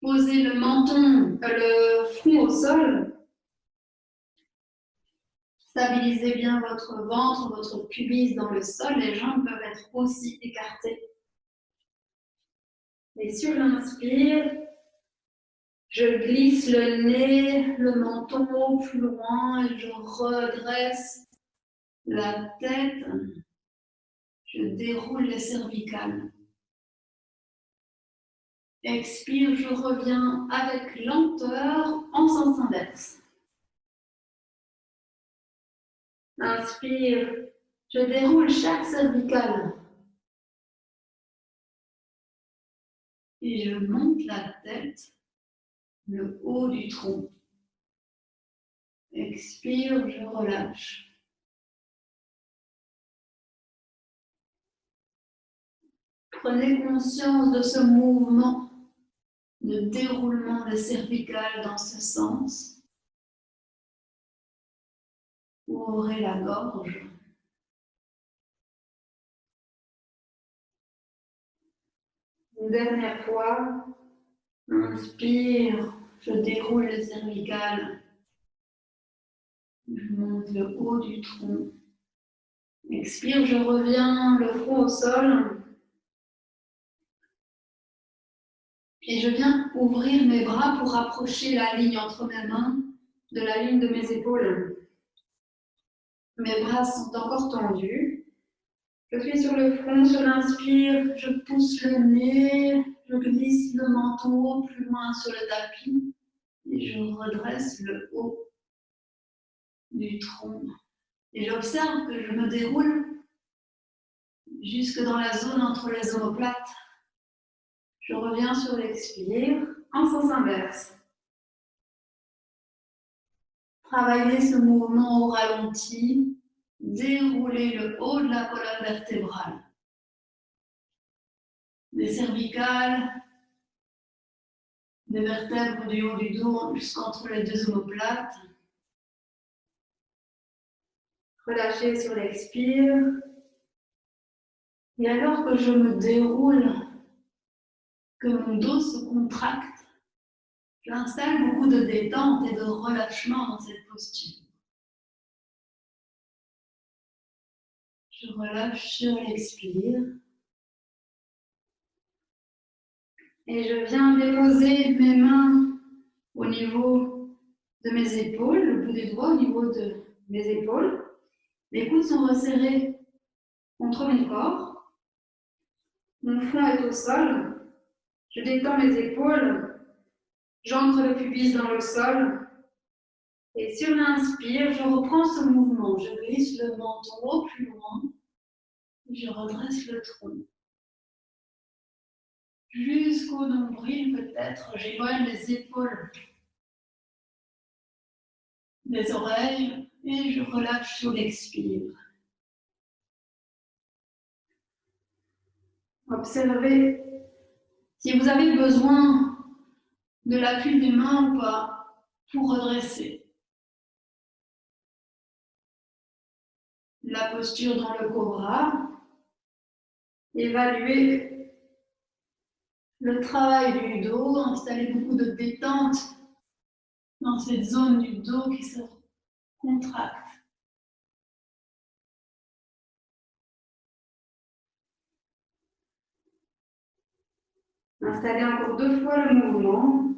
posez le menton, le front au sol. Stabilisez bien votre ventre, votre pubis dans le sol. Les jambes peuvent être aussi écartées. Et sur l'inspire, je glisse le nez, le menton plus loin et je redresse la tête. Je déroule les cervicales. Expire, je reviens avec lenteur en sens inverse. Inspire, je déroule chaque cervicale. Et je monte la tête, le haut du tronc. Expire, je relâche. Prenez conscience de ce mouvement de déroulement des cervicales dans ce sens. Ouvrez la gorge. Une dernière fois, inspire, je déroule les cervicales. Je monte le haut du tronc. Expire, je reviens le front au sol. Et je viens ouvrir mes bras pour rapprocher la ligne entre mes mains de la ligne de mes épaules. Mes bras sont encore tendus. Je suis sur le front, sur l'inspire, je pousse le nez, je glisse le menton plus loin sur le tapis et je redresse le haut du tronc. Et j'observe que je me déroule jusque dans la zone entre les omoplates. Je reviens sur l'expire en sens inverse. Travaillez ce mouvement au ralenti. Déroulez le haut de la colonne vertébrale. Des cervicales, des vertèbres du haut du dos jusqu'entre les deux omoplates. Relâchez sur l'expire. Et alors que je me déroule, que mon dos se contracte, j'installe beaucoup de détente et de relâchement dans cette posture. Je relâche sur l'expire. Et je viens déposer mes mains au niveau de mes épaules, le bout des doigts au niveau de mes épaules. Les coudes sont resserrés contre mon corps. Mon front est au sol. Je détends mes épaules. J'ancre le pubis dans le sol. Et sur l'inspire, je reprends ce mouvement. Je glisse le menton au plus loin. Et je redresse le tronc. Jusqu'au nombril, peut-être, j'éloigne les épaules des oreilles et je relâche sur l'expire. Observez si vous avez besoin de l'appui des mains ou pas pour redresser. La posture dans le cobra, évaluez le travail du dos, installez beaucoup de détente dans cette zone du dos qui se contracte. Installez encore 2 fois le mouvement.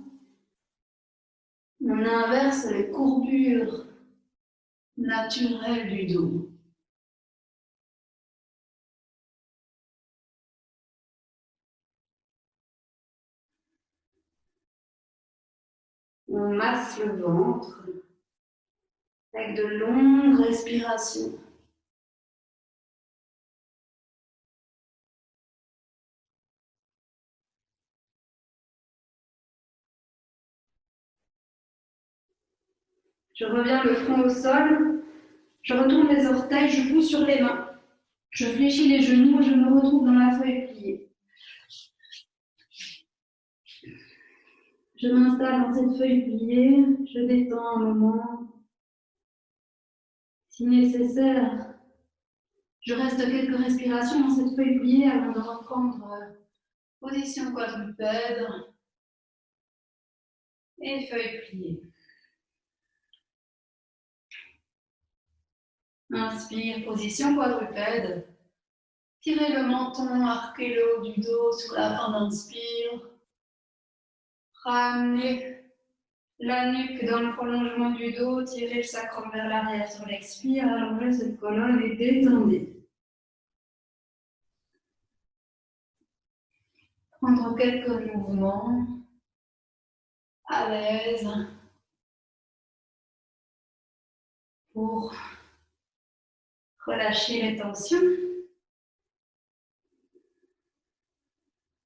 On inverse les courbures naturelles du dos. On masse le ventre avec de longues respirations. Je reviens le front au sol, je retourne les orteils, je pousse sur les mains. Je fléchis les genoux et je me retrouve dans la feuille pliée. Je m'installe dans cette feuille pliée, je détends un moment. Si nécessaire, je reste quelques respirations dans cette feuille pliée avant de reprendre position quadrupède et feuille pliée. Inspire, position quadrupède. Tirez le menton, arquez le haut du dos sur la fin d'inspire. Ramenez la nuque dans le prolongement du dos, tirez le sacrum vers l'arrière sur l'expire, allongez cette colonne et détendez. Prendre quelques mouvements à l'aise pour relâcher les tensions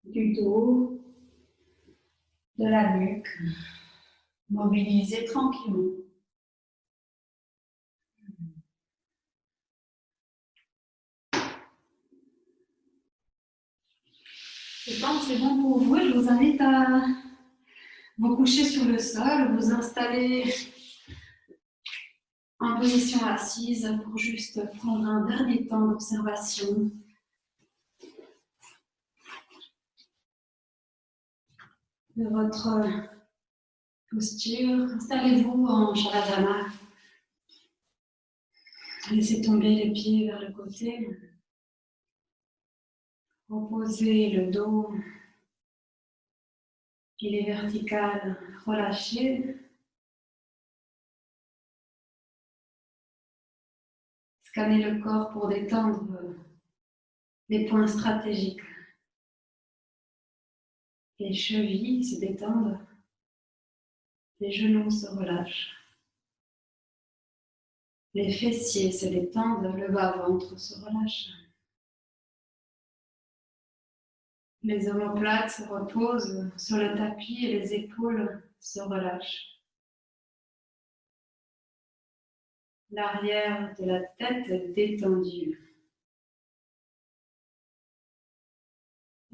du dos, de la nuque. Mobilisez tranquillement. Je pense que c'est bon pour vous. Je vous invite à vous coucher sur le sol, vous installer en position assise pour juste prendre un dernier temps d'observation. De votre posture. Installez-vous en Shavasana. Laissez tomber les pieds vers le côté. Reposez le dos. Il est vertical. Relâchez. Scannez le corps pour détendre les points stratégiques. Les chevilles se détendent. Les genoux se relâchent. Les fessiers se détendent. Le bas-ventre se relâche. Les omoplates se reposent sur le tapis et les épaules se relâchent. L'arrière de la tête est détendue.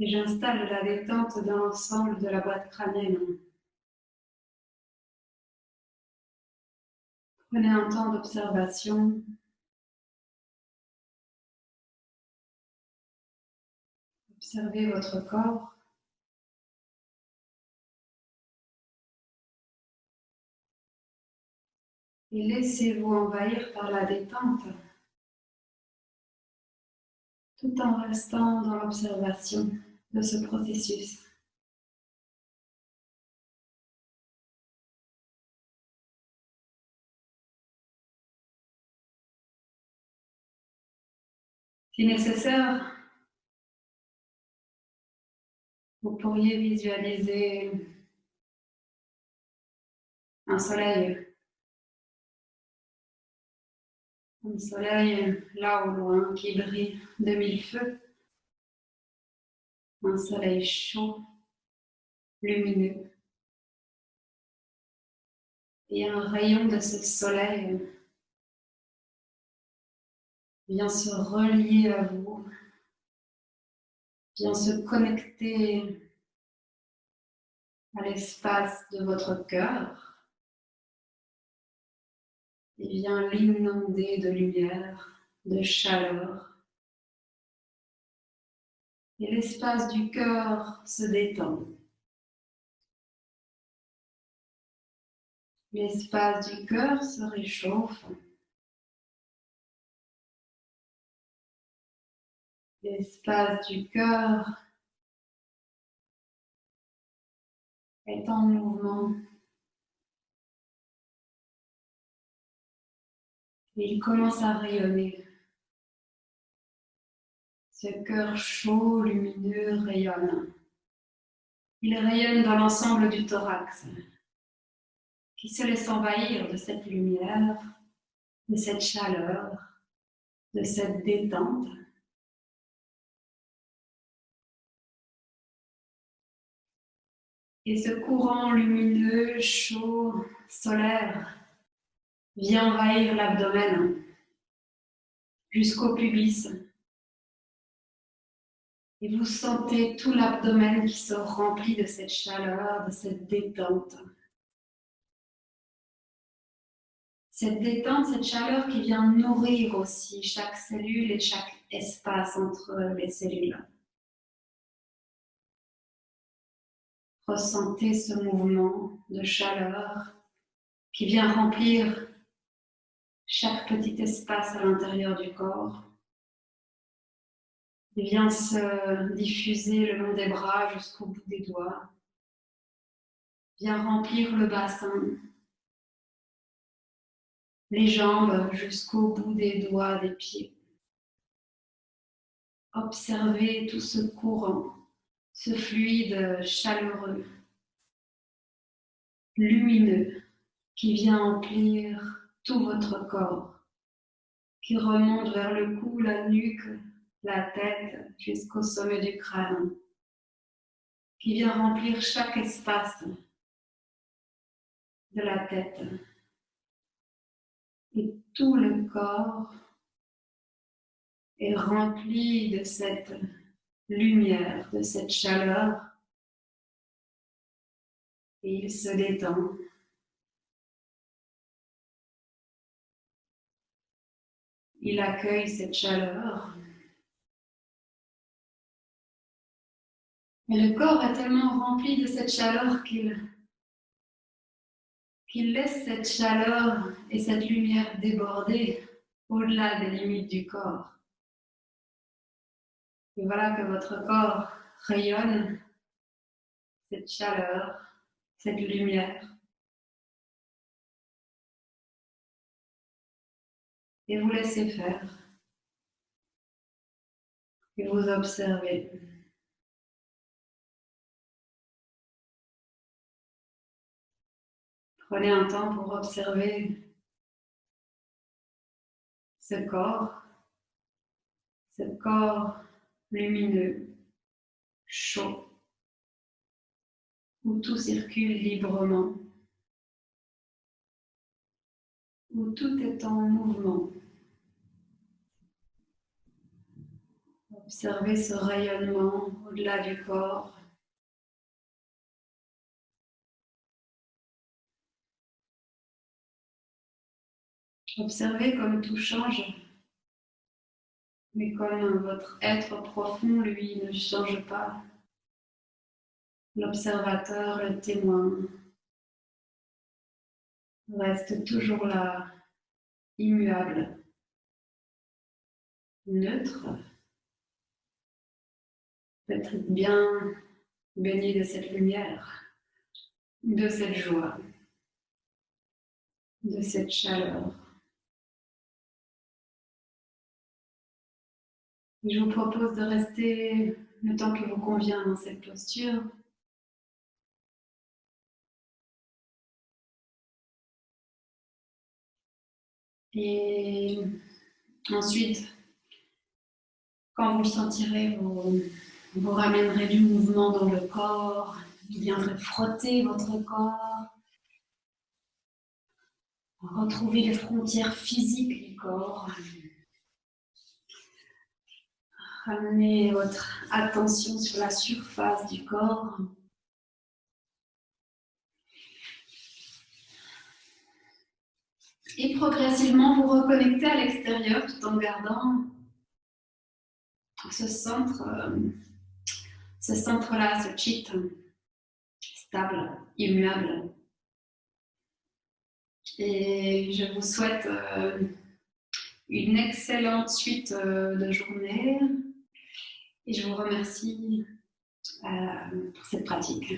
Et j'installe la détente dans l'ensemble de la boîte crânienne. Prenez un temps d'observation. Observez votre corps. Et laissez-vous envahir par la détente, tout en restant dans l'observation de ce processus. Si nécessaire, vous pourriez visualiser un soleil là au loin qui brille de mille feux, un soleil chaud, lumineux. Et un rayon de ce soleil vient se relier à vous, vient se connecter à l'espace de votre cœur et vient l'inonder de lumière, de chaleur. Et l'espace du cœur se détend. L'espace du cœur se réchauffe. L'espace du cœur est en mouvement. Et il commence à rayonner. Ce cœur chaud, lumineux rayonne. Il rayonne dans l'ensemble du thorax, qui se laisse envahir de cette lumière, de cette chaleur, de cette détente. Et ce courant lumineux, chaud, solaire, vient envahir l'abdomen jusqu'au pubis. Et vous sentez tout l'abdomen qui se remplit de cette chaleur, de cette détente. Cette détente, cette chaleur qui vient nourrir aussi chaque cellule et chaque espace entre les cellules. Ressentez ce mouvement de chaleur qui vient remplir chaque petit espace à l'intérieur du corps. Il vient se diffuser le long des bras jusqu'au bout des doigts. Vient remplir le bassin, les jambes jusqu'au bout des doigts des pieds. Observez tout ce courant, ce fluide chaleureux, lumineux, qui vient emplir tout votre corps, qui remonte vers le cou, la nuque, la tête, jusqu'au sommet du crâne, qui vient remplir chaque espace de la tête. Et tout le corps est rempli de cette lumière, de cette chaleur, et il se détend. Il accueille cette chaleur. Et le corps est tellement rempli de cette chaleur qu'il laisse cette chaleur et cette lumière déborder au-delà des limites du corps. Et voilà que votre corps rayonne cette chaleur, cette lumière. Et vous laissez faire. Et vous observez. Prenez un temps pour observer ce corps lumineux, chaud, où tout circule librement, où tout est en mouvement. Observez ce rayonnement au-delà du corps. Observez comme tout change, mais comme votre être profond, lui, ne change pas. L'observateur, le témoin, reste toujours là, immuable, neutre, d'être bien baigné de cette lumière, de cette joie, de cette chaleur. Je vous propose de rester le temps qui vous convient dans cette posture. Et ensuite, quand vous le sentirez, vous ramènerez du mouvement dans le corps, vous viendrez frotter votre corps, retrouver les frontières physiques du corps. Ramenez votre attention sur la surface du corps. Et progressivement, vous reconnectez à l'extérieur tout en gardant ce centre-là, ce chit stable, immuable. Et je vous souhaite une excellente suite de journée et je vous remercie pour cette pratique.